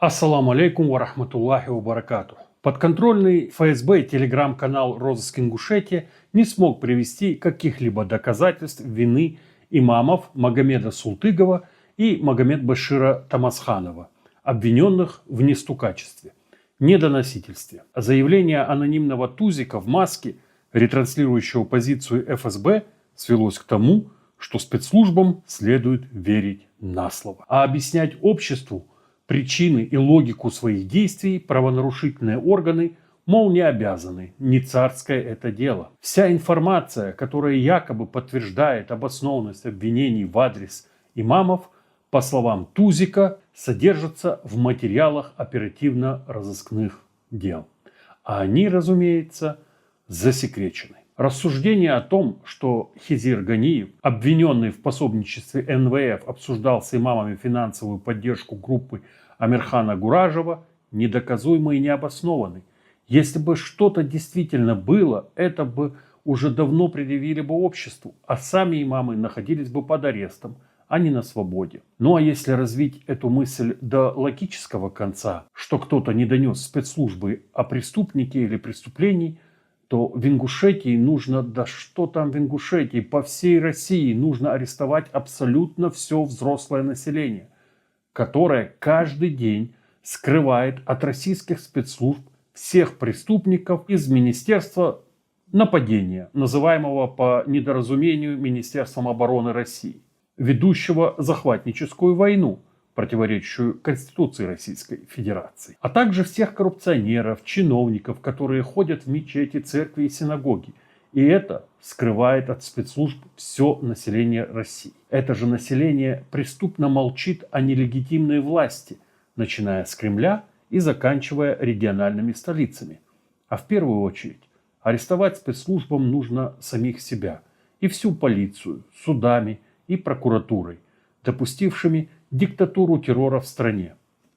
Ассаламу алейкум ва рахматуллахи ва баракату. Подконтрольный ФСБ телеграм-канал «Розыск Ингушетии» не смог привести каких-либо доказательств вины имамов Магомеда Султыгова и Магомед-Башира Тамасханова, обвиненных в нестукачестве, недоносительстве. Заявление анонимного тузика в маске, ретранслирующего позицию ФСБ, свелось к тому, что спецслужбам следует верить на слово. А объяснять обществу причины и логику своих действий правонарушительные органы, мол, не обязаны, не царское это дело. Вся информация, которая якобы подтверждает обоснованность обвинений в адрес имамов, по словам Тузика, содержится в материалах оперативно-розыскных дел. А они, разумеется, засекречены. Рассуждение о том, что Хизир Ганиев, обвиненный в пособничестве НВФ, обсуждал с имамами финансовую поддержку группы Амирхана Гуражева, недоказуемо и необоснованный. Если бы что-то действительно было, это бы уже давно предъявили бы обществу, а сами имамы находились бы под арестом, а не на свободе. Ну а если развить эту мысль до логического конца, что кто-то не донес спецслужбы о преступнике или преступлении, то в Ингушетии нужно, да что там в Ингушетии, по всей России нужно арестовать абсолютно все взрослое население, которое каждый день скрывает от российских спецслужб всех преступников из Министерства нападения, называемого по недоразумению Министерством обороны России, ведущего захватническую войну, противоречащую Конституции Российской Федерации, а также всех коррупционеров, чиновников, которые ходят в мечети, церкви и синагоги. И это скрывает от спецслужб все население России. Это же население преступно молчит о нелегитимной власти, начиная с Кремля и заканчивая региональными столицами. А в первую очередь арестовать спецслужбам нужно самих себя и всю полицию, судами и прокуратурой, допустившими диктатуру террора в стране.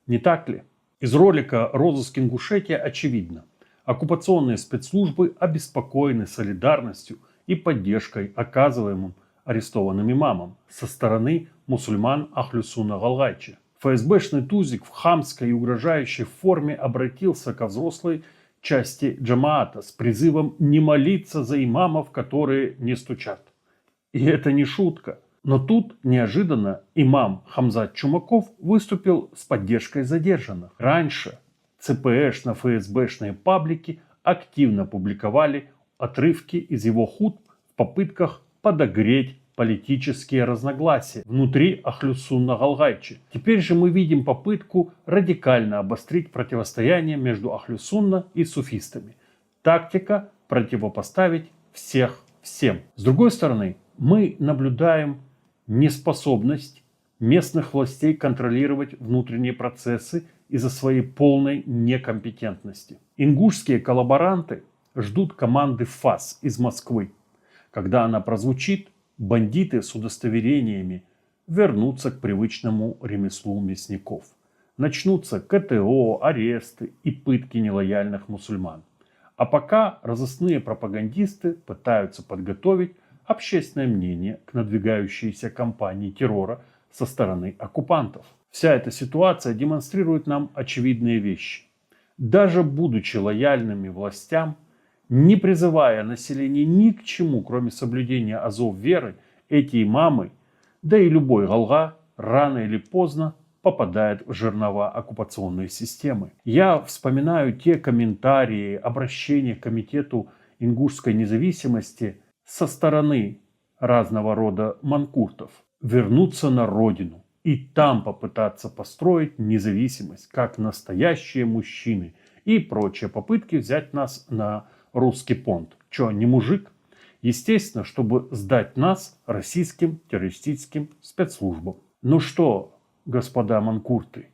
Не так ли? Из ролика «Розыск Ингушетии» очевидно. Оккупационные спецслужбы обеспокоены солидарностью и поддержкой, оказываемым арестованным имамам со стороны мусульман Ахлю-Сунна Галгайчи. ФСБшный тузик в хамской и угрожающей форме обратился ко взрослой части джамаата с призывом не молиться за имамов, которые не стучат. И это не шутка. Но тут неожиданно имам Хамзат Чумаков выступил с поддержкой задержанных. Раньше ЦПшно-ФСБшные паблики активно публиковали отрывки из его хутб в попытках подогреть политические разногласия внутри Ахлю-Сунна Галгайчи. Теперь же мы видим попытку радикально обострить противостояние между Ахлю-Сунна и суфистами. Тактика противопоставить всех всем. С другой стороны, мы наблюдаем неспособность местных властей контролировать внутренние процессы из-за своей полной некомпетентности. Ингушские коллаборанты ждут команды ФАС из Москвы. Когда она прозвучит, бандиты с удостоверениями вернутся к привычному ремеслу мясников. Начнутся КТО, аресты и пытки нелояльных мусульман. А пока разыскные пропагандисты пытаются подготовить общественное мнение к надвигающейся кампании террора со стороны оккупантов. Вся эта ситуация демонстрирует нам очевидные вещи. Даже будучи лояльными властям, не призывая население ни к чему, кроме соблюдения азов веры, эти имамы, да и любой галга, рано или поздно попадает в жернова оккупационной системы. Я вспоминаю те комментарии, обращения к Комитету ингушской независимости со стороны разного рода манкуртов. Вернуться на родину и там попытаться построить независимость, как настоящие мужчины, и прочие попытки взять нас на русский понт. Че, не мужик? Естественно, чтобы сдать нас российским террористическим спецслужбам. Ну что, господа манкурты,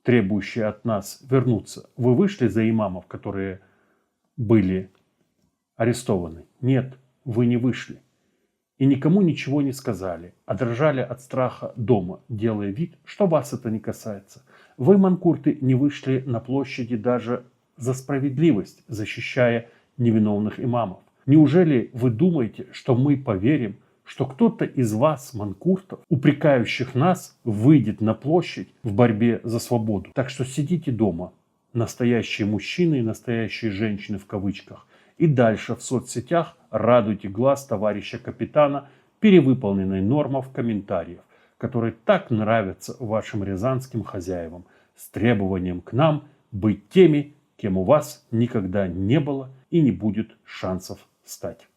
требующие от нас вернуться, вы вышли за имамов, которые были арестованы? Нет, вы не вышли. И никому ничего не сказали, а дрожали от страха дома, делая вид, что вас это не касается. Вы, манкурты, не вышли на площади даже за справедливость, защищая невиновных имамов. Неужели вы думаете, что мы поверим, что кто-то из вас, манкуртов, упрекающих нас, выйдет на площадь в борьбе за свободу. Так что сидите дома, настоящие мужчины и настоящие женщины в кавычках, и дальше в соцсетях радуйте глаз товарища капитана перевыполненной нормой в комментариях, которые так нравятся вашим рязанским хозяевам, с требованием к нам быть теми, кем у вас никогда не было и не будет шансов стать.